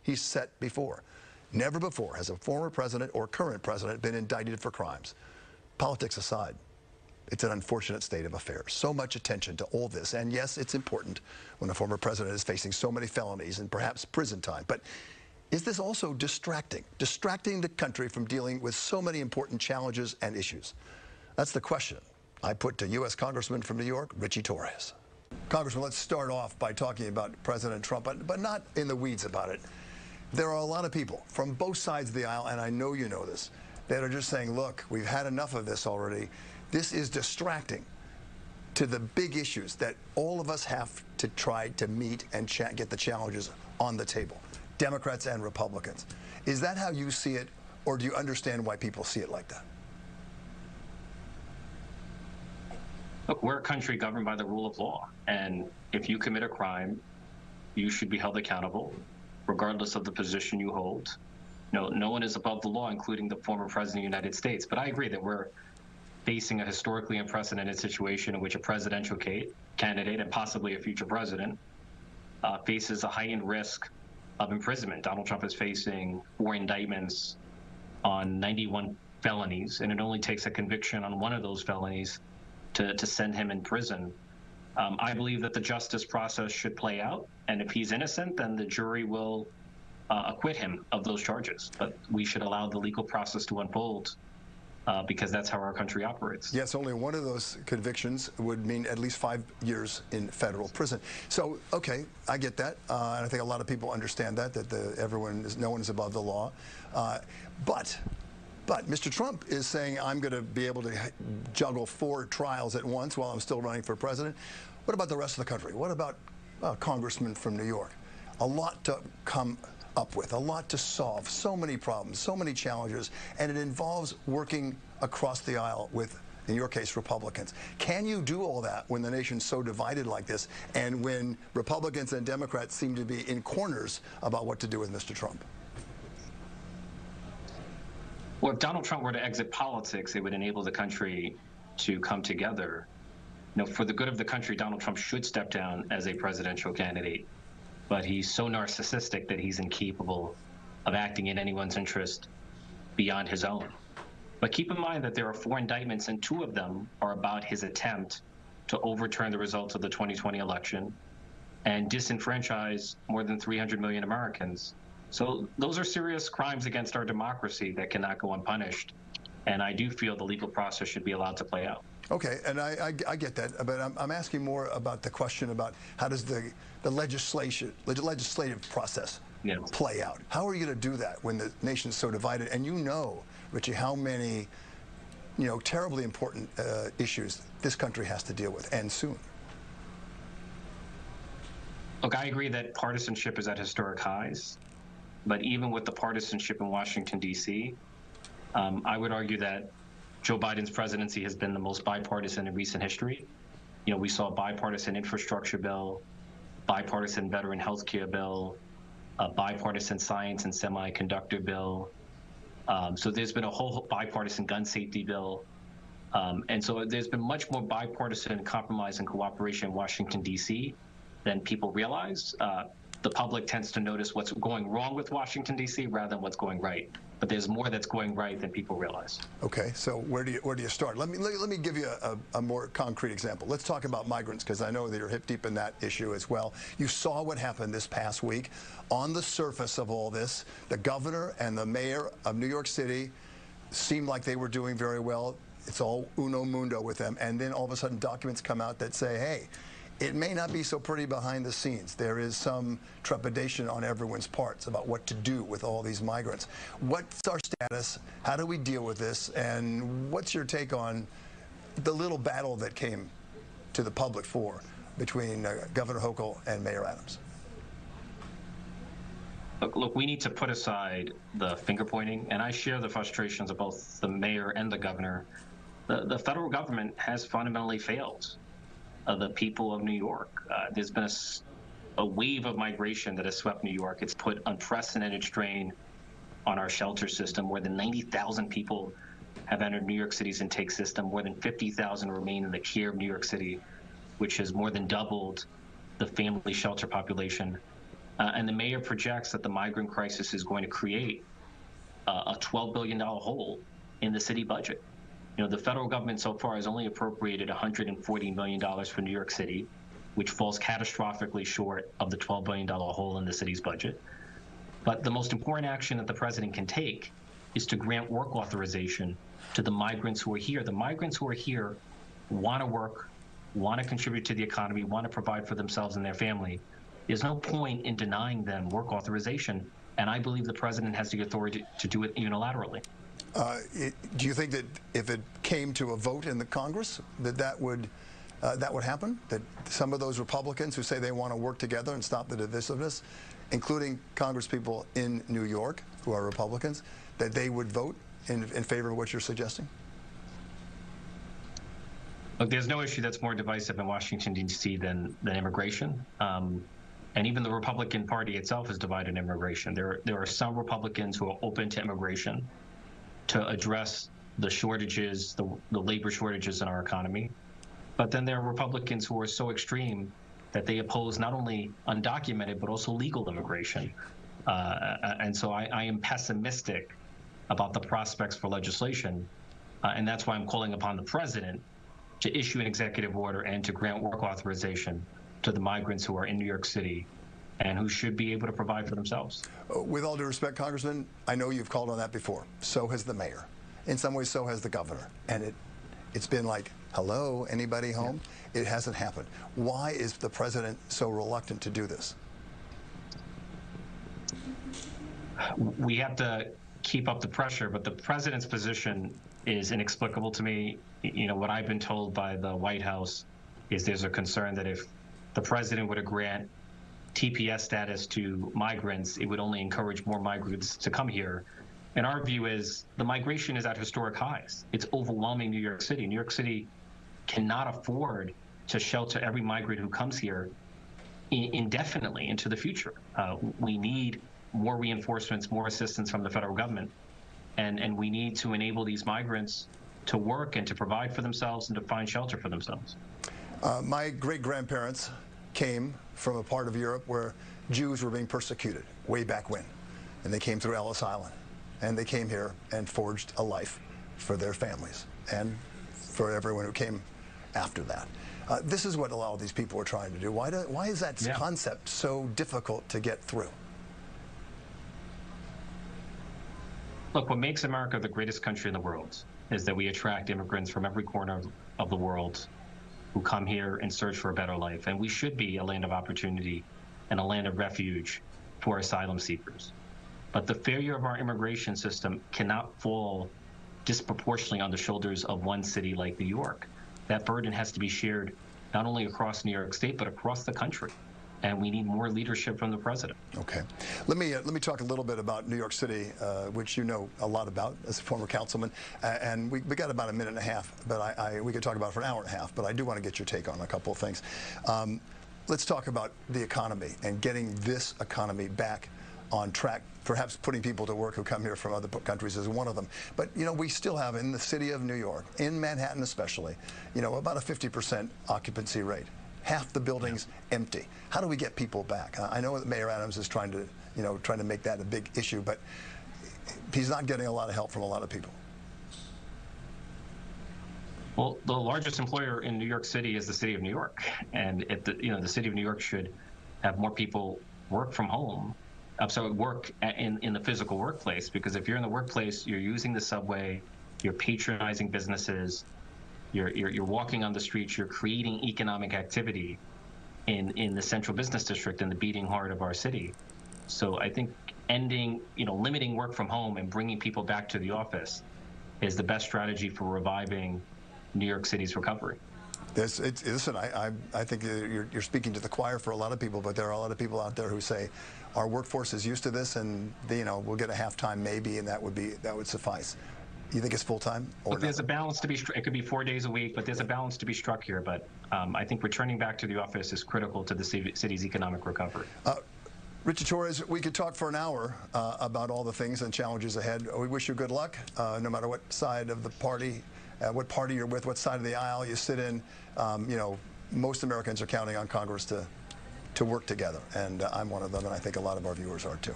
he's set before. Never before has a former president or current president been indicted for crimes. Politics aside, it's an unfortunate state of affairs. So much attention to all this. And yes, it's important when a former president is facing so many felonies and perhaps prison time. But is this also distracting the country from dealing with so many important challenges and issues? That's the question I put to U.S. Congressman from New York, Richie Torres. Congressman, let's start off by talking about President Trump, but not in the weeds about it. There are a lot of people from both sides of the aisle, and I know you know this, that are just saying, look, we've had enough of this already. This is distracting to the big issues that all of us have to try to meet and get the challenges on the table, Democrats and Republicans. Is that how you see it, or do you understand why people see it like that? Look, we're a country governed by the rule of law, and if you commit a crime, you should be held accountable, regardless of the position you hold. No one is above the law, including the former president of the United States. But I agree that we're facing a historically unprecedented situation in which a presidential candidate and possibly a future president faces a heightened risk of imprisonment. Donald Trump is facing 4 indictments on 91 felonies, and it only takes a conviction on one of those felonies to send him in prison. I believe that the justice process should play out, and if he's innocent, then the jury will acquit him of those charges. But we should allow the legal process to unfold because that's how our country operates. Yes, only one of those convictions would mean at least 5 years in federal prison. So, okay, I get that, and I think a lot of people understand that no one is above the law. But Mr. Trump is saying, I'm going to be able to juggle 4 trials at once while I'm still running for president. What about the rest of the country? What about Congressman from New York? A lot to come up with, a lot to solve, so many problems, so many challenges, and it involves working across the aisle with, in your case, Republicans. Can you do all that when the nation's so divided like this, and when Republicans and Democrats seem to be in corners about what to do with Mr. Trump? Well, if Donald Trump were to exit politics, it would enable the country to come together. For the good of the country, Donald Trump should step down as a presidential candidate. But he's so narcissistic that he's incapable of acting in anyone's interest beyond his own. But keep in mind that there are 4 indictments, and 2 of them are about his attempt to overturn the results of the 2020 election and disenfranchise more than 300 million Americans. So those are serious crimes against our democracy that cannot go unpunished. And I do feel the legal process should be allowed to play out. Okay, and I get that, but I'm asking more about the question about how does the legislative process play out? How are you going to do that when the nation's so divided? And you know, Richie, how many terribly important issues this country has to deal with, and soon. Look, I agree that partisanship is at historic highs, but even with the partisanship in Washington, D.C., I would argue that Joe Biden's presidency has been the most bipartisan in recent history. We saw a bipartisan infrastructure bill, bipartisan veteran health care bill, a bipartisan science and semiconductor bill. So there's been a whole bipartisan gun safety bill. And so there's been much more bipartisan compromise and cooperation in Washington, D.C. than people realize. The public tends to notice what's going wrong with Washington, D.C. rather than what's going right. But there's more that's going right than people realize. Okay, so where do you start? Let me give you a more concrete example. Let's talk about migrants, because I know that you're hip deep in that issue as well. You saw what happened this past week. On the surface of all this, the governor and the mayor of New York City seemed like they were doing very well. It's all uno mundo with them. And then all of a sudden documents come out that say, hey, it may not be so pretty behind the scenes. There is some trepidation on everyone's parts about what to do with all these migrants. What's our status? How do we deal with this? And what's your take on the little battle that came to the public between Governor Hochul and Mayor Adams? Look, we need to put aside the finger pointing, and I share the frustrations of both the mayor and the governor. The federal government has fundamentally failed the people of New York. There's been a wave of migration that has swept New York. It's put unprecedented strain on our shelter system. More than 90,000 people have entered New York City's intake system. More than 50,000 remain in the care of New York City, which has more than doubled the family shelter population. And the mayor projects that the migrant crisis is going to create a $12 billion hole in the city budget. You know, the federal government so far has only appropriated $140 million for New York City, which falls catastrophically short of the $12 billion hole in the city's budget. But the most important action that the president can take is to grant work authorization to the migrants who are here. The migrants who are here want to work, want to contribute to the economy, want to provide for themselves and their family. There's no point in denying them work authorization, and I believe the president has the authority to do it unilaterally. Do you think that if it came to a vote in the Congress, that would happen? That some of those Republicans who say they want to work together and stop the divisiveness, including congresspeople in New York who are Republicans, that they would vote in favor of what you're suggesting? Look, there's no issue that's more divisive in Washington, D.C. than immigration. And even the Republican Party itself is divided in immigration. There are some Republicans who are open to immigration to address the shortages, the labor shortages in our economy. But then there are Republicans who are so extreme that they oppose not only undocumented, but also legal immigration. And so I am pessimistic about the prospects for legislation. And that's why I'm calling upon the president to issue an executive order and to grant work authorization to the migrants who are in New York City and who should be able to provide for themselves. With all due respect, Congressman, I know you've called on that before. So has the mayor. In some ways, so has the governor. And it's been like, hello, anybody home? Yeah. It hasn't happened. Why is the president so reluctant to do this? We have to keep up the pressure, but the president's position is inexplicable to me. You know, what I've been told by the White House is there's a concern that if the president were to grant TPS status to migrants, it would only encourage more migrants to come here. And our view is the migration is at historic highs. It's overwhelming New York City. New York City cannot afford to shelter every migrant who comes here indefinitely into the future. We need more reinforcements, more assistance from the federal government. And we need to enable these migrants to work and to provide for themselves and to find shelter for themselves. My great-grandparents came from a part of Europe where Jews were being persecuted way back when. And they came through Ellis Island. And they came here and forged a life for their families and for everyone who came after that. This is what a lot of these people are trying to do. Why is that concept so difficult to get through? Look, what makes America the greatest country in the world is that we attract immigrants from every corner of the world who come here in search for a better life. And we should be a land of opportunity and a land of refuge for asylum seekers. But the failure of our immigration system cannot fall disproportionately on the shoulders of one city like New York. That burden has to be shared not only across New York State, but across the country. And we need more leadership from the president. Okay. Let me talk a little bit about New York City, which you know a lot about as a former councilman. And we got about a minute and a half, but we could talk about it for an hour and a half, but I do want to get your take on a couple of things. Let's talk about the economy and getting this economy back on track. Perhaps putting people to work who come here from other countries is one of them. But, you know, we still have in the city of New York, in Manhattan especially, you know, about a 50% occupancy rate. Half the building's empty. How do we get people back? I know that Mayor Adams is trying to make that a big issue, but he's not getting a lot of help from a lot of people. Well, the largest employer in New York City is the city of New York, and the city of New York should have more people work from home. So work in the physical workplace, because if you're in the workplace, you're using the subway, you're patronizing businesses, you're walking on the streets, you're creating economic activity in the central business district and the beating heart of our city. So I think limiting work from home and bringing people back to the office is the best strategy for reviving New York City's recovery. Listen, I think you're speaking to the choir for a lot of people, but there are a lot of people out there who say our workforce is used to this, and we'll get a half-time maybe, and that would suffice. You think it's full-time? Look, there's a balance to be struck. It could be 4 days a week, but there's a balance to be struck here. But I think returning back to the office is critical to the city's economic recovery. Richard Torres, we could talk for an hour about all the things and challenges ahead. We wish you good luck, no matter what side of the party, what party you're with, what side of the aisle you sit in. Most Americans are counting on Congress to to work together. And I'm one of them, and I think a lot of our viewers are too.